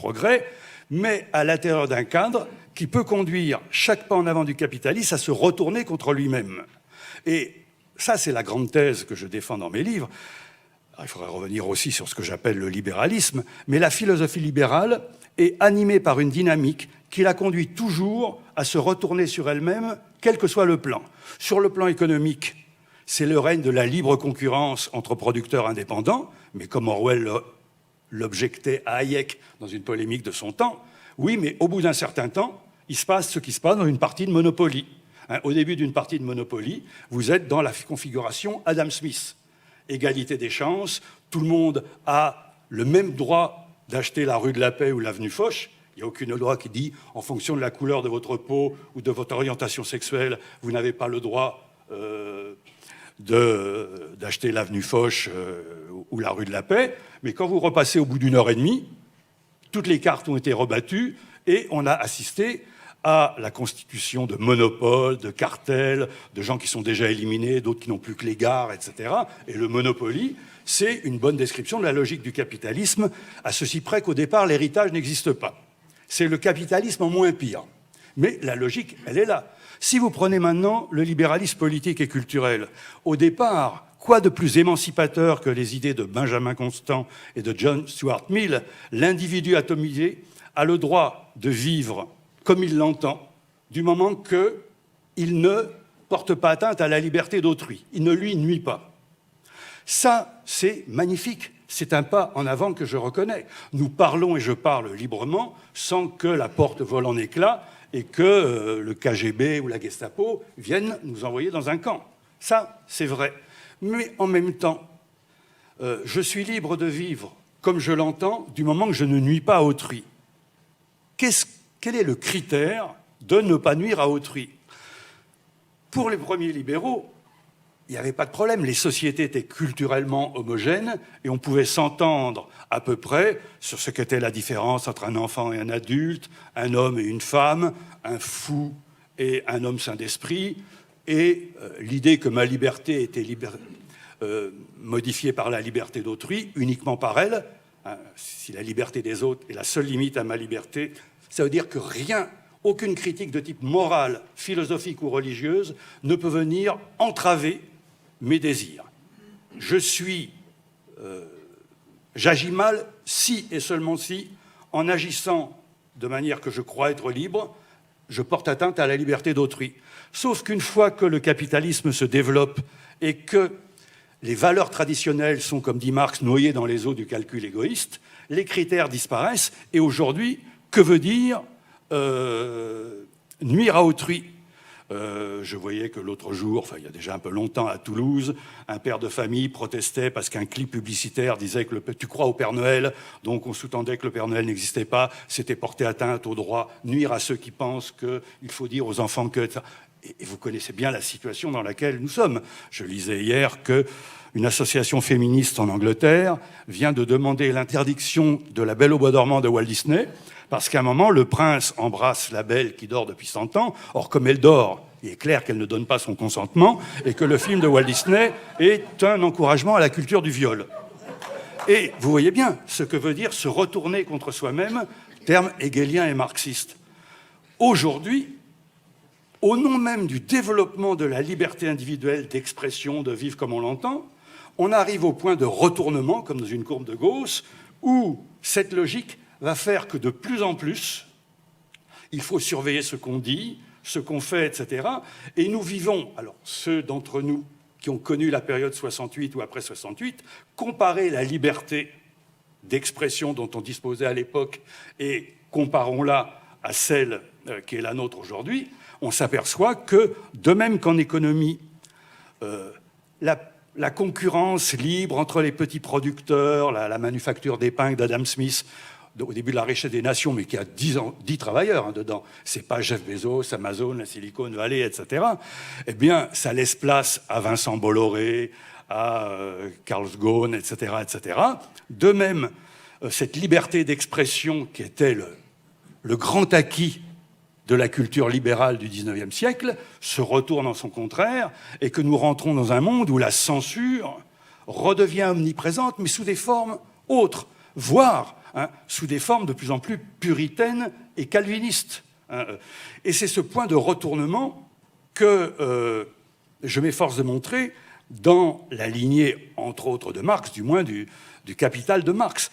progrès, mais à l'intérieur d'un cadre qui peut conduire chaque pas en avant du capitalisme à se retourner contre lui-même. Et ça, c'est la grande thèse que je défends dans mes livres. Alors, il faudrait revenir aussi sur ce que j'appelle le libéralisme, mais la philosophie libérale est animée par une dynamique qui la conduit toujours à se retourner sur elle-même, quel que soit le plan. Sur le plan économique, c'est le règne de la libre concurrence entre producteurs indépendants, mais comme Orwell l'objectait à Hayek dans une polémique de son temps, oui, mais au bout d'un certain temps, il se passe ce qui se passe dans une partie de Monopoly. Au début d'une partie de Monopoly, vous êtes dans la configuration Adam Smith. Égalité des chances, tout le monde a le même droit d'acheter la rue de la Paix ou l'avenue Foch. Il n'y a aucune loi qui dit, en fonction de la couleur de votre peau ou de votre orientation sexuelle, vous n'avez pas le droit d'acheter l'avenue Foch ou la rue de la Paix. Mais quand vous repassez au bout d'une heure et demie, toutes les cartes ont été rebattues et on a assisté à la constitution de monopoles, de cartels, de gens qui sont déjà éliminés, d'autres qui n'ont plus que les gares, etc. Et le Monopoly, c'est une bonne description de la logique du capitalisme, à ceci près qu'au départ, l'héritage n'existe pas. C'est le capitalisme en moins pire. Mais la logique, elle est là. Si vous prenez maintenant le libéralisme politique et culturel, au départ, quoi de plus émancipateur que les idées de Benjamin Constant et de John Stuart Mill, l'individu atomisé a le droit de vivre comme il l'entend, du moment qu'il ne porte pas atteinte à la liberté d'autrui. Il ne lui nuit pas. Ça, c'est magnifique. C'est un pas en avant que je reconnais. Nous parlons et je parle librement sans que la porte vole en éclats et que le KGB ou la Gestapo viennent nous envoyer dans un camp. Ça, c'est vrai. Mais en même temps, je suis libre de vivre comme je l'entends du moment que je ne nuis pas à autrui. Quel est le critère de ne pas nuire à autrui? Pour les premiers libéraux, il n'y avait pas de problème. Les sociétés étaient culturellement homogènes et on pouvait s'entendre à peu près sur ce qu'était la différence entre un enfant et un adulte, un homme et une femme, un fou et un homme sain d'esprit, et l'idée que ma liberté était modifiée par la liberté d'autrui, uniquement par elle. Si la liberté des autres est la seule limite à ma liberté, ça veut dire que rien, aucune critique de type moral, philosophique ou religieuse ne peut venir entraver mes désirs. J'agis mal si et seulement si, en agissant de manière que je crois être libre, je porte atteinte à la liberté d'autrui. Sauf qu'une fois que le capitalisme se développe et que les valeurs traditionnelles sont, comme dit Marx, noyées dans les eaux du calcul égoïste, les critères disparaissent et aujourd'hui, que veut dire nuire à autrui? Je voyais que l'autre jour, enfin il y a déjà un peu longtemps à Toulouse, un père de famille protestait parce qu'un clip publicitaire disait que tu crois au Père Noël, donc on sous-tendait que le Père Noël n'existait pas, c'était porter atteinte au droit, nuire à ceux qui pensent qu'il faut dire aux enfants que... Et vous connaissez bien la situation dans laquelle nous sommes. Je lisais hier qu'une association féministe en Angleterre vient de demander l'interdiction de La Belle au bois dormant de Walt Disney, parce qu'à un moment, le prince embrasse la belle qui dort depuis 100 ans. Or, comme elle dort, il est clair qu'elle ne donne pas son consentement et que le film de Walt Disney est un encouragement à la culture du viol. Et vous voyez bien ce que veut dire se retourner contre soi-même, terme hegelien et marxiste. Aujourd'hui, au nom même du développement de la liberté individuelle d'expression, de vivre comme on l'entend, on arrive au point de retournement, comme dans une courbe de Gauss, où cette logique va faire que de plus en plus, il faut surveiller ce qu'on dit, ce qu'on fait, etc. Et nous vivons, alors ceux d'entre nous qui ont connu la période 68 ou après 68, comparer la liberté d'expression dont on disposait à l'époque et comparons-la à celle qui est la nôtre aujourd'hui, on s'aperçoit que, de même qu'en économie, la concurrence libre entre les petits producteurs, la manufacture d'épingles d'Adam Smith, au début de la richesse des nations, mais qui a 10 travailleurs dedans, c'est pas Jeff Bezos, Amazon, la Silicon Valley, etc., eh bien, ça laisse place à Vincent Bolloré, à Carl Ghosn, etc., etc. De même, cette liberté d'expression qui était le grand acquis de la culture libérale du XIXe siècle se retourne en son contraire et que nous rentrons dans un monde où la censure redevient omniprésente, mais sous des formes autres, voire hein, sous des formes de plus en plus puritaines et calvinistes. Hein. Et c'est ce point de retournement que je m'efforce de montrer dans la lignée, entre autres, de Marx, du moins du Capital de Marx.